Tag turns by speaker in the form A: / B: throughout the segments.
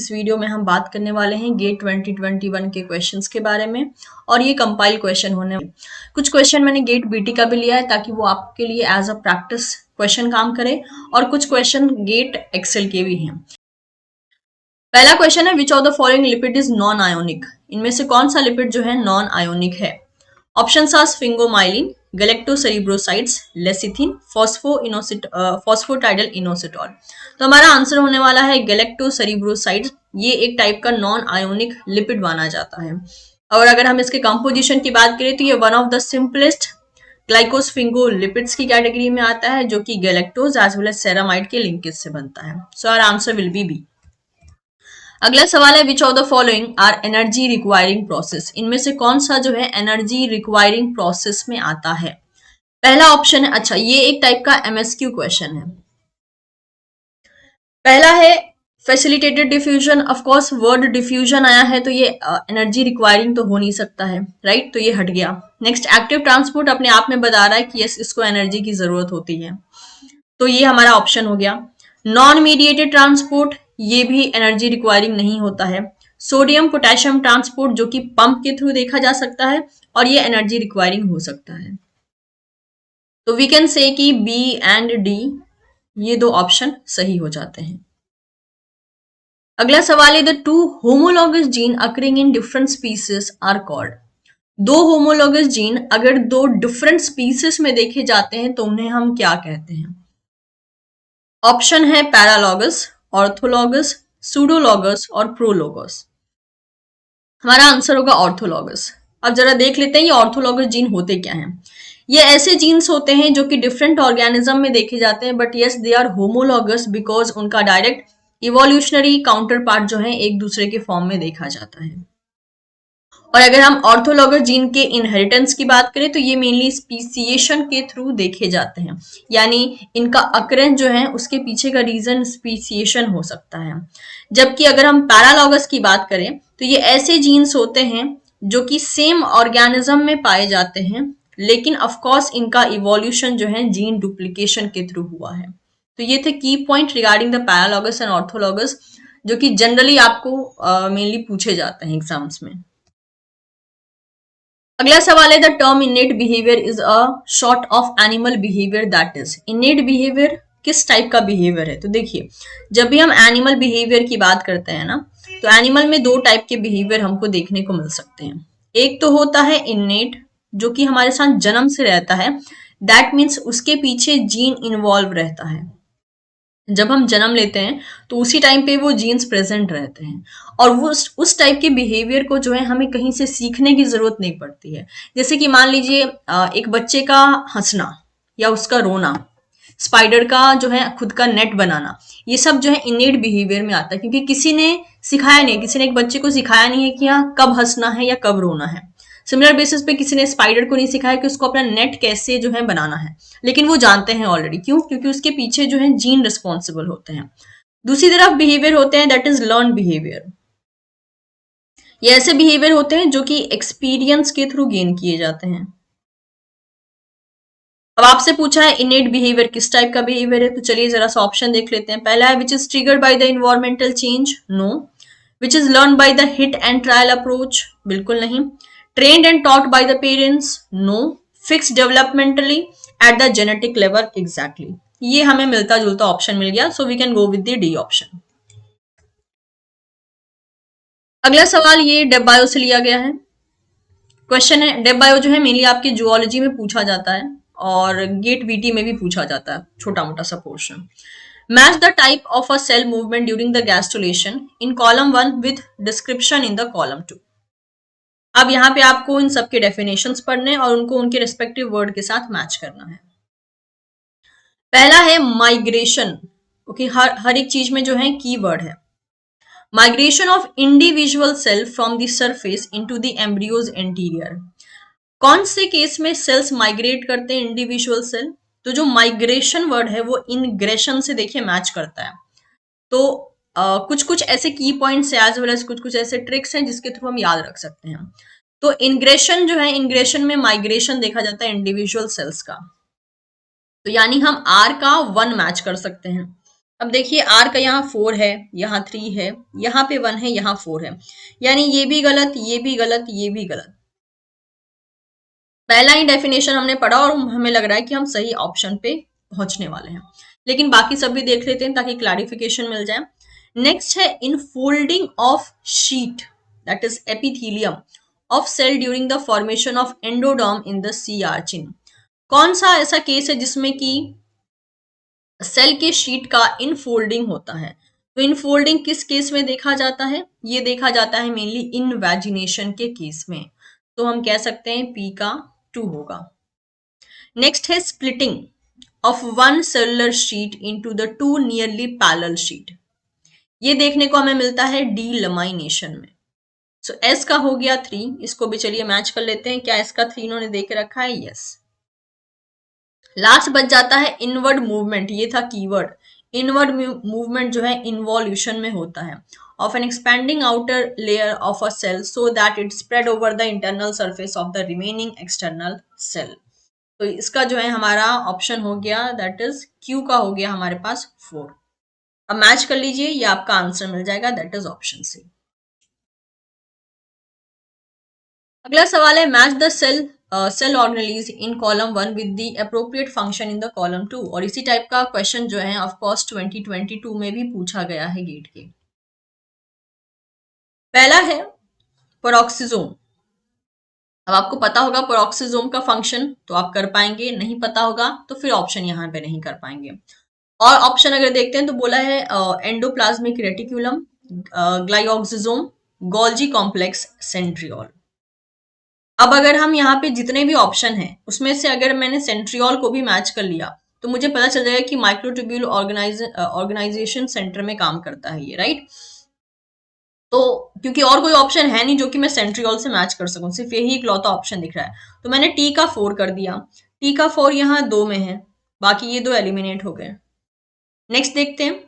A: इस वीडियो में हम बात करने वाले हैं गेट 2021 के क्वेश्चंस के बारे में और ये कंपाइल क्वेश्चन होने वाले। कुछ क्वेश्चन मैंने गेट बीटी का भी लिया है ताकि वो आपके लिए एज अ प्रैक्टिस क्वेश्चन काम करे और कुछ क्वेश्चन गेट एक्सेल के भी हैं। पहला क्वेश्चन है which of the following lipid is non ionic. इनमें से कौन सा लिपिड जो है नॉन आयोनिक है? Options are sphingomyelin, galactocerebrosides, lecithin, phosphatidyl inositol. तो हमारा आंसर होने वाला है गैलेक्टोसेरिब्रोसाइड्स। ये एक टाइप का नॉन आयोनिक लिपिड माना जाता है। और अगर हम इसके कंपोजिशन की बात करें तो ये one of the simplest glycosphingolipids की कैटेगरी में आता है, जो कि galactose as well as ceramide के लिंकेज से बनता है। So our answer will be b. अगला सवाल है which of the following are energy requiring process. इनमें से कौन सा जो है एनर्जी रिक्वायरिंग प्रोसेस में आता है? पहला ऑप्शन है, अच्छा ये एक टाइप का एमएसक्यू क्वेश्चन है। पहला है facilitated diffusion. Of course word diffusion आया है तो ये एनर्जी रिक्वायरिंग तो हो नहीं सकता है, राइट? तो ये हट गया। नेक्स्ट एक्टिव ट्रांसपोर्ट अपने आप में बता रहा है कि यस इसको एनर्जी की जरूरत होती है, तो ये हमारा ऑप्शन हो गया। नॉन मीडिएटेड ट्रांसपोर्ट, ये भी एनर्जी रिक्वायरिंग नहीं होता है। सोडियम पोटेशियम ट्रांसपोर्ट जो कि पंप के थ्रू देखा जा सकता है और ये एनर्जी रिक्वायरिंग हो सकता है। तो वी कैन से कि बी एंड डी ये दो ऑप्शन सही हो जाते हैं। अगला सवाल है the two homologous gene occurring in different species are called. दो होमोलॉगस जीन अगर दो डिफरेंट स्पीसीज में देखे जाते हैं तो उन्हें हम क्या कहते हैं? ऑप्शन है पैरालॉगस, ऑर्थोलॉगस, सूडोलॉगस और प्रोलॉगस। हमारा आंसर होगा ऑर्थोलॉगस। अब जरा देख लेते हैं ये ऑर्थोलॉगस जीन होते क्या हैं। ये ऐसे जीन्स होते हैं जो कि डिफरेंट ऑर्गेनिज्म में देखे जाते हैं, but yes they are homologous because उनका डायरेक्ट इवोल्यूशनरी काउंटर पार्ट जो है एक दूसरे के फॉर्म में देखा जाता है। और अगर हम ऑर्थोलॉगस जीन के इनहेरिटेंस की बात करें तो ये मेनली स्पीसिएशन के थ्रू देखे जाते हैं, यानी इनका अकरेंस जो है उसके पीछे का रीजन स्पीसिएशन हो सकता है। जबकि अगर हम पैरालॉगस की बात करें तो ये ऐसे जीन्स होते हैं जो कि सेम ऑर्गेनिज्म में पाए जाते हैं, लेकिन ऑफकोर्स इनका इवोल्यूशन जो है जीन डुप्लीकेशन के थ्रू हुआ है। तो ये थे की पॉइंट रिगार्डिंग द पैरालॉगस एंड ऑर्थोलॉगस, जो कि जनरली आपको मेनली पूछे जाते हैं एग्जाम्स में। अगला सवाल है the term इनेट behaviour is a short of animal behaviour that is. इनेट behaviour किस टाइप का बिहेवियर है? तो देखिए जब भी हम एनिमल बिहेवियर की बात करते हैं ना, तो एनिमल में दो टाइप के बिहेवियर हमको देखने को मिल सकते हैं। एक तो होता है इनेट जो कि हमारे साथ जन्म से रहता है, दैट मीन्स उसके पीछे जीन इन्वॉल्व रहता है। जब हम जन्म लेते हैं तो उसी टाइम पे वो जीन्स प्रेजेंट रहते हैं और वो उस टाइप के बिहेवियर को जो है हमें कहीं से सीखने की जरूरत नहीं पड़ती है। जैसे कि मान लीजिए एक बच्चे का हंसना या उसका रोना, स्पाइडर का जो है खुद का नेट बनाना, ये सब जो है इनेट बिहेवियर में आता है, क्योंकि किसी ने सिखाया नहीं, किसी ने एक बच्चे को सिखाया नहीं है कि हाँ कब हंसना है या कब रोना है। सिमिलर बेसिस पे किसी ने स्पाइडर को नहीं सिखाया कि उसको अपना नेट कैसे जो है बनाना है, लेकिन वो जानते हैं ऑलरेडी। क्यों? क्योंकि उसके पीछे जो है जीन रिस्पॉन्सिबल होते हैं। दूसरी तरफ बिहेवियर होते हैं दैट इज लर्न बिहेवियर। ये ऐसे बिहेवियर होते हैं जो कि एक्सपीरियंस के थ्रू गेन किए जाते हैं। अब आपसे पूछा है इनेट बिहेवियर किस टाइप का बिहेवियर है, तो चलिए जरा सा ऑप्शन देख लेते हैं। पहला है which is triggered by the environmental change, no. Which is learn by the hit and trial approach, बिल्कुल नहीं। Trained and taught by the parents, no. Fix developmentally at the genetic level, exactly. ये हमें मिलता जुलता option मिल गया, so we can go with the D option. अगला सवाल ये डेब बायो से लिया गया है। क्वेश्चन है डेब बायो जो है मेनली आपके जूलॉजी में पूछा जाता है और गेट वीटी में भी पूछा जाता है, छोटा मोटा सा portion. Match the type of a cell movement during the gastrulation in column 1 with description in the column 2। अब यहाँ पे आपको इन सबके डेफिनेशंस पढ़ने और उनको उनके रेस्पेक्टिव वर्ड के साथ मैच करना है। पहला है माइग्रेशन, ओके, हर एक चीज में जो है की वर्ड है। Migration of individual cell from the surface into the embryo's interior. कौन से केस में सेल्स माइग्रेट करते हैं इंडिविजुअल सेल? तो जो माइग्रेशन वर्ड है वो इनग्रेशन से देखिए मैच करता है। तो कुछ कुछ ऐसे की पॉइंट्स एज वेल एज कुछ कुछ ऐसे ट्रिक्स हैं जिसके थ्रू हम याद रख सकते हैं। तो इनग्रेशन जो है, इनग्रेशन में माइग्रेशन देखा जाता है इंडिविजुअल सेल्स का, तो यानी हम आर का 1 मैच कर सकते हैं। अब देखिए आर का यहाँ 4 है, यहाँ 3 है, यहाँ पे 1 है, यहाँ 4 है, यानी ये भी गलत, ये भी गलत, ये भी गलत। पहला ही डेफिनेशन हमने पढ़ा और हमें लग रहा है कि हम सही ऑप्शन पे पहुंचने वाले हैं, लेकिन बाकी सब भी देख लेते हैं ताकि क्लैरिफिकेशन मिल जाए। नेक्स्ट है in folding of sheet that is epithelium of cell during the formation of endoderm in the sea urchin. कौन सा ऐसा केस है जिसमें कि सेल के शीट का इनफोल्डिंग होता है? तो इनफोल्डिंग किस केस में देखा जाता है? ये देखा जाता है मेनली इनवैजिनेशन के केस में, तो हम कह सकते हैं पी का 2 होगा। नेक्स्ट है splitting of one cellular sheet into the two nearly parallel sheet. ये देखने को हमें मिलता है डीलमाइनेशन में। सो एस का हो गया 3, इसको भी चलिए मैच कर लेते हैं। क्या इसका 3 इन्होंने देख रखा है? यस। लास्ट बच जाता है इनवर्ड मूवमेंट, ये था कीवर्ड। इनवर्ड मूवमेंट जो है इन्वॉल्यूशन में होता है of an expanding outer layer of a cell so that it spread over the internal surface of the remaining external cell. तो इसका जो है हमारा ऑप्शन हो गया दैट इज क्यू का हो गया हमारे पास 4। अब मैच कर लीजिए, ये आपका आंसर मिल जाएगा, दैट इज ऑप्शन सी। अगला सवाल है match the cell organelles in column 1 with the appropriate function in the column 2। और इसी टाइप का क्वेश्चन जो है ऑफ कोर्स 2022 में भी पूछा गया है गेट के। पहला है पेरोक्सिसोम। अब आपको पता होगा पेरोक्सिसोम का फंक्शन तो आप कर पाएंगे, नहीं पता होगा तो फिर ऑप्शन यहाँ पे नहीं कर पाएंगे। और ऑप्शन अगर देखते हैं तो बोला है endoplasmic reticulum, glyoxysome, Golgi complex, centriole. अब अगर हम यहाँ पे जितने भी ऑप्शन हैं उसमें से अगर मैंने सेंट्रियोल को भी मैच कर लिया तो मुझे पता चल जाएगा कि माइक्रोट्यूब्यूल ऑर्गेनाइजेशन सेंटर में काम करता है ये, राइट। तो क्योंकि और कोई ऑप्शन है नहीं जो कि मैं सेंट्रियोल से मैच कर सकूं, सिर्फ यही इकलौता ऑप्शन दिख रहा है, तो मैंने टी का 4 कर दिया। टी का 4 यहाँ 2 में है, बाकी ये 2 एलिमिनेट हो गए। नेक्स्ट देखते हैं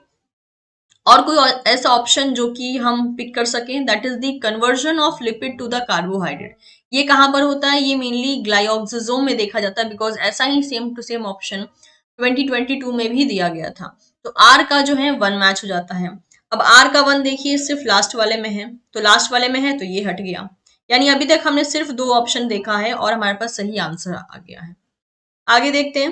A: और कोई ऐसा ऑप्शन जो कि हम पिक कर सकें, that is the conversion of lipid to the carbohydrate. ये कहां पर होता है? ये मेनली ग्लाइओक्सिसोम में देखा जाता है, बिकॉज ऐसा ही सेम टू सेम ऑप्शन 2022 में भी दिया गया था। तो आर का जो है 1 मैच हो जाता है। अब आर का 1 देखिए सिर्फ लास्ट वाले में है, तो लास्ट वाले में है तो ये हट गया, यानी अभी तक हमने सिर्फ 2 ऑप्शन देखा है और हमारे पास सही आंसर आ गया है। आगे देखते हैं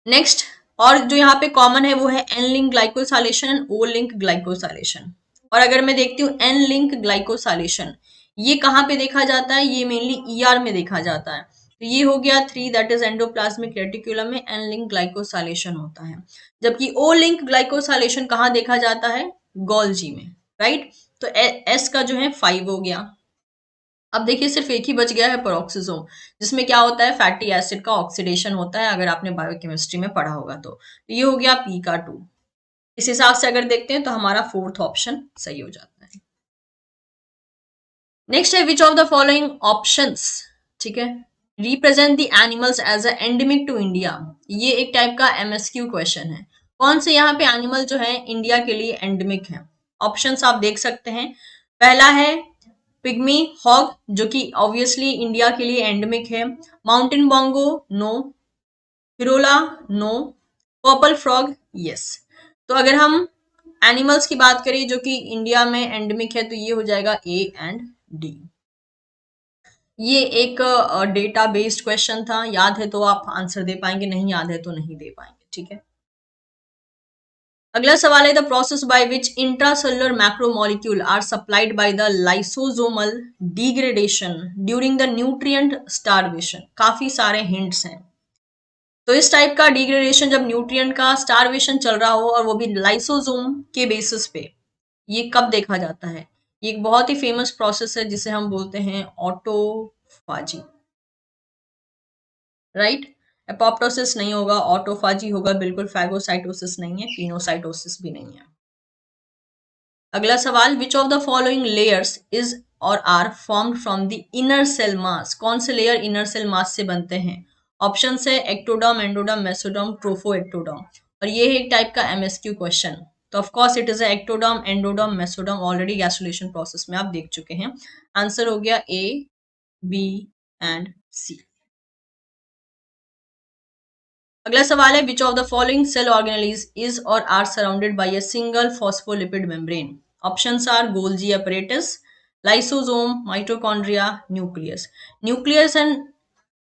A: नेक्स्ट। और जो यहाँ पे कॉमन है वो है N link glycosylation and O link glycosylation. और अगर मैं देखती हूँ एन लिंक ग्लाइकोसाइलेशन, ये कहाँ पे देखा जाता है? ये मेनली ईआर में देखा जाता है। तो ये हो गया 3, दैट इज एंडोप्लाज्मिक रेटिकुलम में एन लिंक ग्लाइकोसाइलेशन होता है। जबकि ओ लिंक ग्लाइकोसाइलेशन कहाँ देखा जाता है? गोल्जी में, राइट। तो एस का जो है 5 हो गया। अब देखिए सिर्फ एक ही बच गया है पेरोक्सिसोम, जिसमें क्या होता है? फैटी एसिड का ऑक्सीडेशन होता है, अगर आपने बायोकेमिस्ट्री में पढ़ा होगा तो। ये हो गया पी का 2। इस हिसाब से अगर देखते हैं तो हमारा 4th ऑप्शन सही हो जाता है। नेक्स्ट है which of the following options, ठीक है, represent the animals as a endemic to India. ये एक टाइप का एमएसक्यू क्वेश्चन है। कौन से यहाँ पे एनिमल जो है इंडिया के लिए एंडेमिक है? ऑप्शंस आप देख सकते हैं। पहला है पिग्मी हॉग, जो कि ऑब्वियसली इंडिया के लिए एंडेमिक है। Mountain bongo, no. फिरोला, नो। Purple frog, yes. तो अगर हम एनिमल्स की बात करें जो कि इंडिया में एंडेमिक है तो ये हो जाएगा ए एंड डी। ये एक डेटा बेस्ड क्वेश्चन था, याद है तो आप आंसर दे पाएंगे, नहीं याद है तो नहीं दे पाएंगे, ठीक है। अगला सवाल है the process by which intracellular macromolecule are supplied by the lysosomal degradation during the nutrient starvation. काफी सारे हिंट्स हैं। तो इस टाइप का डिग्रेडेशन जब न्यूट्रिएंट का स्टारवेशन चल रहा हो और वो भी लाइसोसोम के बेसिस पे, ये कब देखा जाता है? ये एक बहुत ही फेमस प्रोसेस है जिसे हम बोलते हैं ऑटोफाजी, राइट। एपोप्टोसिस नहीं होगा, ऑटोफाजी होगा, बिल्कुल फैगोसाइटोसिस नहीं है, पिनोसाइटोसिस भी नहीं है। अगला सवाल which of the following layers is or are formed from the inner cell mass. कौन से लेयर इनर सेल मास से बनते हैं? ऑप्शन है ectoderm, endoderm, mesoderm, trophoectoderm. और ये है एक टाइप का एमएसक्यू क्वेश्चन। तो of course it is ectoderm, endoderm, mesoderm. Already gastrulation process में आप देख चुके हैं। आंसर हो गया ए, बी एंड सी। अगला सवाल है, which of the following cell organelle is or are surrounded by a single phospholipid membrane? Options are Golgi apparatus, lysosome, mitochondria, nucleus. Nucleus and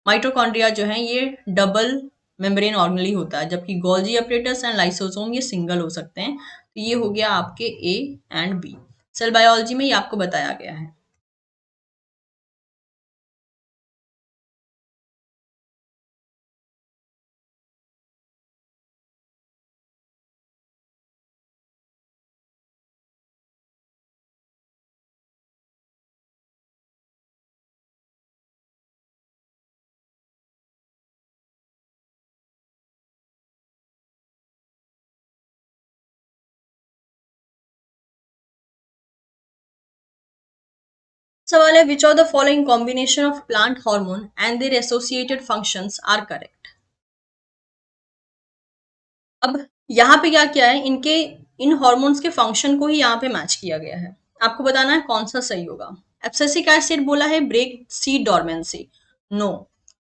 A: mitochondria जो है ये डबल मेम्ब्रेन ऑर्गेनेल होता है, जबकि गोल्जी apparatus एंड लाइसोसोम ये single हो सकते हैं। तो ये हो गया आपके A and B. Cell biology में ये आपको बताया गया है। सवाल है, which of the following combination of plant hormone and their associated functions are correct? अब यहाँ पे क्या किया है, इनके इन हॉर्मोन्स के फंक्शन को ही यहाँ पे मैच किया गया है। आपको बताना है कौन सा सही होगा। एब्सिसिक एसिड बोला है ब्रेक सीड डोरमेंसी, नो,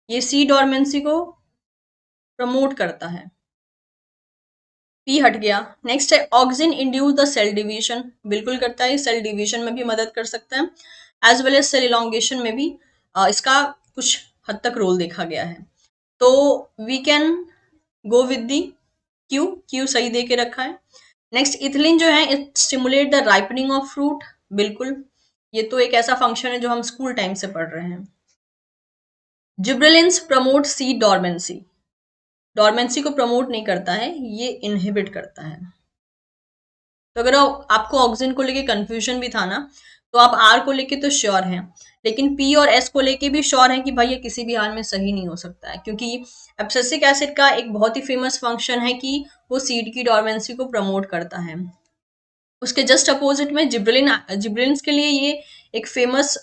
A: ये सीड डोरमेंसी को प्रमोट करता है, पी हट गया। नेक्स्ट है auxin induce the cell division, बिल्कुल करता है, सेल डिवीजन में भी मदद कर सकता है, as well as cell elongation में भी इसका कुछ हद तक रोल देखा गया है। तो we can go with the Q, Q सही दे के रखा है। नेक्स्ट इथिलीन जो है, it stimulate the ripening of fruit, बिल्कुल, ये तो एक ऐसा फंक्शन है जो हम स्कूल टाइम से पढ़ रहे हैं। Gibberellins promote seed dormancy, dormancy को प्रमोट नहीं करता है, ये इनहिबिट करता है। तो अगर आपको ऑक्सिन को लेके कंफ्यूजन भी था ना, तो आप आर को लेके तो श्योर हैं, लेकिन पी और एस को लेके भी श्योर हैं कि भाई ये किसी भी हाल में सही नहीं हो सकता है, क्योंकि एब्सिसिक एसिड का एक बहुत ही फेमस फंक्शन है कि वो सीड की डोरमेंसी को प्रमोट करता है। उसके जस्ट अपोजिट में जिब्रेलिन्स के लिए ये एक फेमस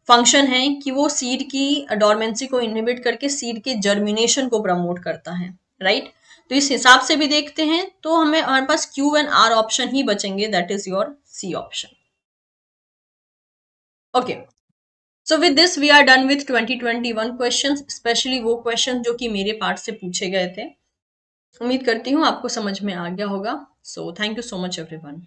A: फंक्शन है कि वो सीड की डोरमेंसी को इनहिबिट करके सीड के जर्मिनेशन को प्रमोट करता है, राइट। तो इस हिसाब से भी देखते हैं तो हमारे पास क्यू एंड आर ऑप्शन ही बचेंगे, that is your C option. Okay, so with this we are done with 2021 questions, specially वो क्वेश्चन जो कि मेरे पार्ट से पूछे गए थे। उम्मीद करती हूँ आपको समझ में आ गया होगा। So thank you so much everyone.